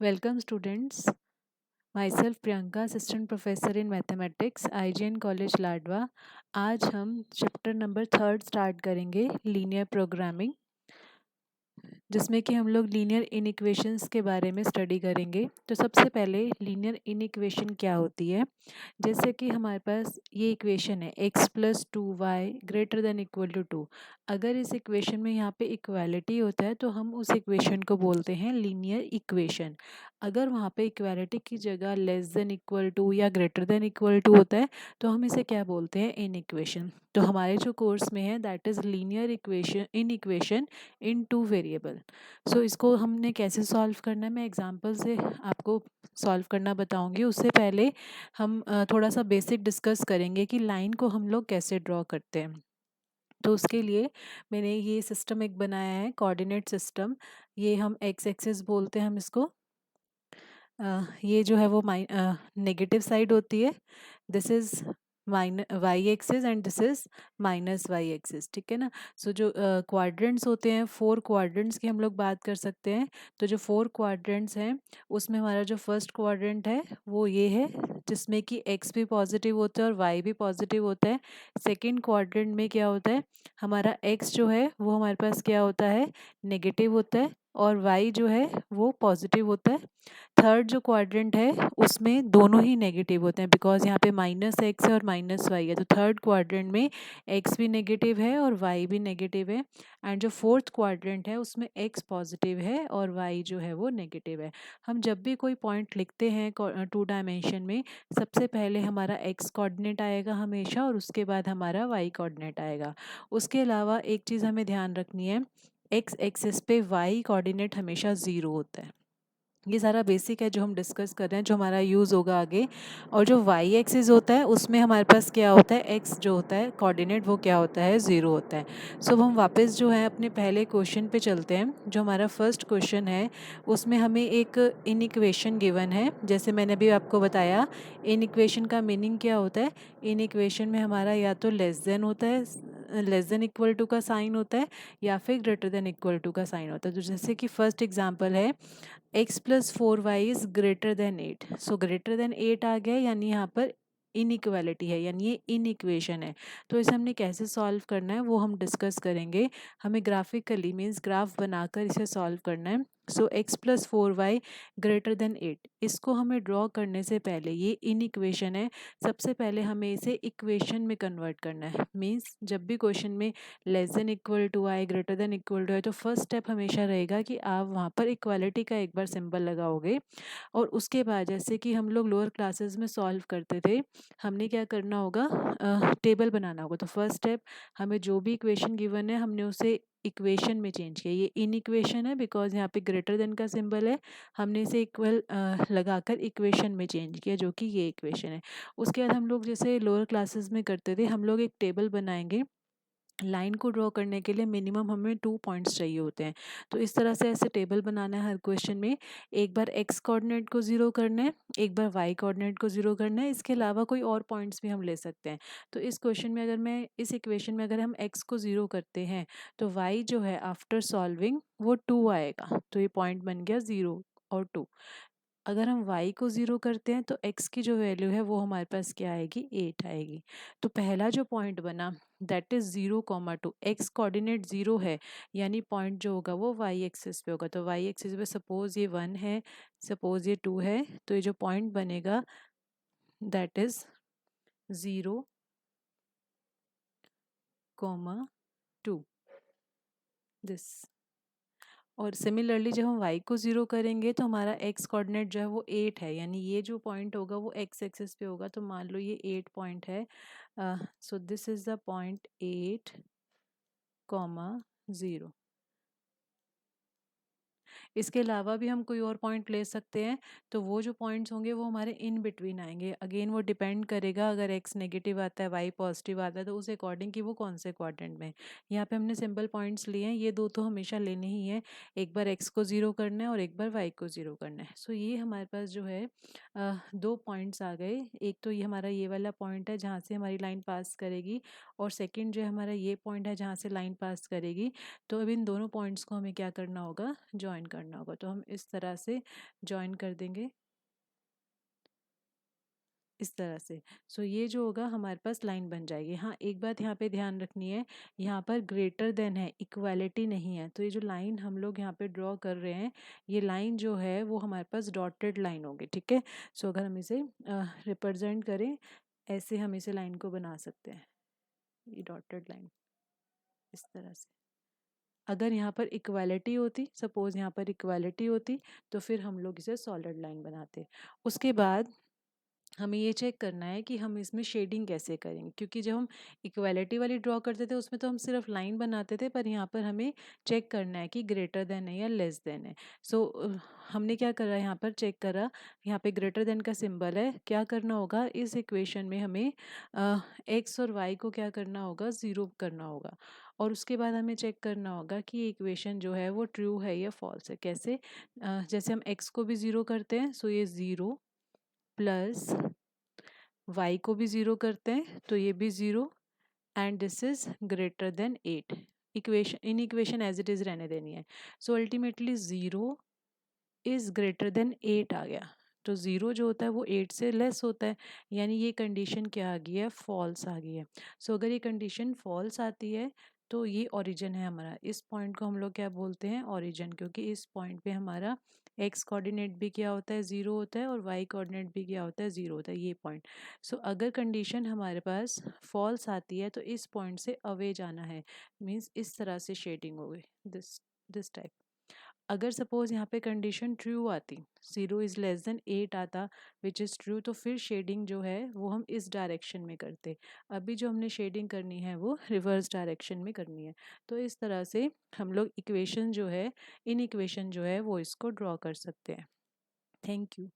Welcome students. Myself Priyanka, Assistant Professor in Mathematics, IGN College Ladwa. आज हम chapter number 3 start करेंगे, linear programming, जिसमें कि हम लोग लीनियर इनइक्वेशंस के बारे में स्टडी करेंगे। तो सबसे पहले लीनियर इनइक्वेशन क्या होती है। जैसे कि हमारे पास ये इक्वेशन है x plus 2y greater than equal to 2। अगर इस इक्वेशन में यहाँ पे इक्वालिटी होता है तो हम उस इक्वेशन को बोलते हैं लीनियर इक्वेशन। अगर वहाँ पे इक्वालिटी की जगह लेस देन इक्वल टू या ग्रेटर देन इक्वल टू होता है तो हम इसे क्या बोलते हैं, इन इक्वेशन। तो हमारे जो कोर्स में है that is linear equation in equation in two variable. So इसको हमने कैसे सॉल्व करना है, मैं एग्जांपल से आपको सॉल्व करना बताऊंगी। उससे पहले हम थोड़ा सा बेसिक डिस्कस करेंगे कि लाइन को हम लोग कैसे ड्रॉ करते हैं। तो उसके लिए मैंने ये सिस्टम एक बनाया है, कोऑर्डिनेट सिस्टम। ये हम एक्स एक्सिस बोलते हैं हम इसको। ये जो है वो नेगेटिव साइड होती है। This is Y axis and this is minus Y axis, ठीक है ना। सो जो क्वाड्रेंट्स होते हैं, 4 क्वाड्रेंट्स की हम लोग बात कर सकते हैं। तो जो 4 क्वाड्रेंट्स हैं उसमें हमारा जो फर्स्ट क्वाड्रेंट है वो ये है, जिसमें कि एक्स भी पॉजिटिव होता है और वाई भी पॉजिटिव होता है। सेकेंड क्वाड्रेंट में क्या होता है, हमारा एक्स जो है वो हमारे पास क्या होता है, नेगेटिव होता है, और वाई जो है वो पॉजिटिव होता है। थर्ड जो क्वाड्रेंट है उसमें दोनों ही नेगेटिव होते हैं, बिकॉज यहाँ पे माइनस एक्स है और माइनस वाई है। तो थर्ड क्वाड्रेंट में एक्स भी नेगेटिव है और वाई भी नेगेटिव है। एंड जो फोर्थ क्वाड्रेंट है उसमें एक्स पॉजिटिव है और वाई जो है वो नेगेटिव है। हम जब भी कोई पॉइंट लिखते हैं 2 डायमेंशन में, सबसे पहले हमारा एक्स कोऑर्डिनेट आएगा हमेशा और उसके बाद हमारा वाई कोऑर्डिनेट आएगा। उसके अलावा एक चीज़ हमें ध्यान रखनी है, एक्स एक्सिस पे वाई कोऑर्डिनेट हमेशा ज़ीरो होता है। ये सारा बेसिक है जो हम डिस्कस कर रहे हैं, जो हमारा यूज़ होगा आगे। और जो वाई एक्सिस होता है उसमें हमारे पास क्या होता है, एक्स जो होता है कोऑर्डिनेट वो क्या होता है, ज़ीरो होता है। सो अब हम वापस जो है अपने पहले क्वेश्चन पे चलते हैं। जो हमारा फर्स्ट क्वेश्चन है उसमें हमें एक इन इक्वेशन गिवन है। जैसे मैंने अभी आपको बताया, इन इक्वेशन का मीनिंग क्या होता है। इन इक्वेशन में हमारा या तो लेस देन होता है, लेस देन इक्वल टू का साइन होता है, या फिर ग्रेटर देन इक्वल टू का साइन होता है। तो जैसे कि फर्स्ट एग्जांपल है, x plus 4y is greater than 8। So greater than 8 आ गया, यानी यहाँ पर इनइक्वालिटी है, यानी ये इन इक्वेशन है। तो इसे हमने कैसे सॉल्व करना है वो हम डिस्कस करेंगे। हमें ग्राफिकली मीन्स ग्राफ बनाकर इसे सॉल्व करना है। सो x plus 4y greater than 8, इसको हमें ड्रॉ करने से पहले, ये इन इक्वेशन है, सबसे पहले हमें इसे इक्वेशन में कन्वर्ट करना है। मीन्स जब भी क्वेश्चन में लेस देन इक्वल टू आए, ग्रेटर देन इक्वल टू आए, तो फर्स्ट स्टेप हमेशा रहेगा कि आप वहाँ पर इक्वालिटी का एक बार सिंबल लगाओगे। और उसके बाद जैसे कि हम लोग लोअर क्लासेस में सॉल्व करते थे, हमने क्या करना होगा, टेबल बनाना होगा। तो फर्स्ट स्टेप, हमें जो भी इक्वेशन गिवन है हमने उसे इक्वेशन में चेंज किया। ये इन इक्वेशन है बिकॉज यहाँ पे ग्रेटर देन का सिंबल है, हमने इसे इक्वल लगाकर इक्वेशन में चेंज किया, जो कि ये इक्वेशन है। उसके बाद हम लोग जैसे लोअर क्लासेस में करते थे, हम लोग एक टेबल बनाएंगे। लाइन को ड्रॉ करने के लिए मिनिमम हमें 2 पॉइंट्स चाहिए होते हैं। तो इस तरह से ऐसे टेबल बनाना है हर क्वेश्चन में। एक बार एक्स कोऑर्डिनेट को ज़ीरो करना है, एक बार वाई कोऑर्डिनेट को ज़ीरो करना है। इसके अलावा कोई और पॉइंट्स भी हम ले सकते हैं। तो इस क्वेश्चन में अगर मैं इस इक्वेशन में अगर हम एक्स को ज़ीरो करते हैं तो वाई जो है आफ्टर सॉल्विंग वो 2 आएगा। तो ये पॉइंट बन गया 0 और 2। अगर हम y को ज़ीरो करते हैं तो x की जो वैल्यू है वो हमारे पास क्या आएगी, 8 आएगी। तो पहला जो पॉइंट बना दैट इज़ 0, 2, एक्स कोऑर्डिनेट 0 है, यानी पॉइंट जो होगा वो y एक्सिस पे होगा। तो y एक्सिस पे सपोज ये 1 है, सपोज ये 2 है, तो ये जो पॉइंट बनेगा दैट इज़ 0, 2 दिस। और सिमिलरली जब हम y को ज़ीरो करेंगे तो हमारा x कोऑर्डिनेट जो है वो 8 है, यानी ये जो पॉइंट होगा वो x एक्सिस पे होगा। तो मान लो ये 8 पॉइंट है। So this is the point 8, 0। इसके अलावा भी हम कोई और पॉइंट ले सकते हैं। तो वो जो पॉइंट्स होंगे वो हमारे इन बिटवीन आएंगे। अगेन वो डिपेंड करेगा, अगर एक्स नेगेटिव आता है वाई पॉजिटिव आता है तो उस अकॉर्डिंग कि वो कौन से क्वाड्रेंट में। यहाँ पे हमने सिंपल पॉइंट्स लिए हैं, ये दो तो हमेशा लेने ही है। एक बार एक्स को ज़ीरो करना है और एक बार वाई को ज़ीरो करना है। सो ये हमारे पास जो है दो पॉइंट्स आ गए। एक तो ये हमारा ये वाला पॉइंट है जहाँ से हमारी लाइन पास करेगी, और सेकेंड जो है हमारा ये पॉइंट है जहाँ से लाइन पास करेगी। तो अब इन दोनों पॉइंट्स को हमें क्या करना होगा, ज्वाइन करना करना होगा। तो हम इस तरह से जॉइन कर देंगे इस तरह से। सो ये जो होगा हमारे पास लाइन बन जाएगी। हाँ, एक बात यहाँ पे ध्यान रखनी है, यहाँ पर ग्रेटर देन है, इक्वालिटी नहीं है। तो ये जो लाइन हम लोग यहाँ पे ड्रॉ कर रहे हैं, ये लाइन जो है वो हमारे पास डॉटेड लाइन होगी, ठीक है। सो अगर हम इसे रिप्रेजेंट करें, ऐसे हम इसे लाइन को बना सकते हैं, ये डॉटेड लाइन इस तरह से। अगर यहाँ पर इक्वालिटी होती, सपोज यहाँ पर इक्वालिटी होती, तो फिर हम लोग इसे सॉलिड लाइन बनाते। उसके बाद हमें ये चेक करना है कि हम इसमें शेडिंग कैसे करेंगे, क्योंकि जब हम इक्वालिटी वाली ड्रॉ करते थे उसमें तो हम सिर्फ लाइन बनाते थे, पर यहाँ पर हमें चेक करना है कि ग्रेटर देन है या लेस देन है। सो हमने क्या करा, यहाँ पर चेक करा, यहाँ पे ग्रेटर देन का सिंबल है। क्या करना होगा इस इक्वेशन में, हमें एक्स और वाई को क्या करना होगा, ज़ीरो करना होगा। और उसके बाद हमें चेक करना होगा कि ये इक्वेशन जो है वो ट्रू है या फॉल्स है। कैसे, जैसे हम एक्स को भी ज़ीरो करते हैं, सो ये ज़ीरो प्लस y को भी ज़ीरो करते हैं, तो ये भी zero, and this is greater than 8। Equation, in equation as it is रहने देनी है। So ultimately zero is greater than 8 आ गया। तो ज़ीरो जो होता है वो 8 से लेस होता है, यानी ये कंडीशन क्या आ गई है, फॉल्स आ गई है। सो अगर ये कंडीशन फॉल्स आती है तो ये ओरिजिन है हमारा। इस पॉइंट को हम लोग क्या बोलते हैं, ओरिजिन, क्योंकि इस पॉइंट पे हमारा एक्स कोऑर्डिनेट भी क्या होता है, ज़ीरो होता है, और वाई कोऑर्डिनेट भी क्या होता है, ज़ीरो होता है, ये पॉइंट। सो अगर कंडीशन हमारे पास फॉल्स आती है तो इस पॉइंट से अवे जाना है, मीन्स इस तरह से शेडिंग हो गई, दिस टाइप। अगर सपोज यहाँ पे कंडीशन ट्रू आती, ज़ीरो इज़ लेस देन 8 आता, विच इज़ ट्रू, तो फिर शेडिंग जो है वो हम इस डायरेक्शन में करते। अभी जो हमने शेडिंग करनी है वो रिवर्स डायरेक्शन में करनी है। तो इस तरह से हम लोग इक्वेशन जो है, इन इक्वेशन जो है वो इसको ड्रॉ कर सकते हैं। Thank you.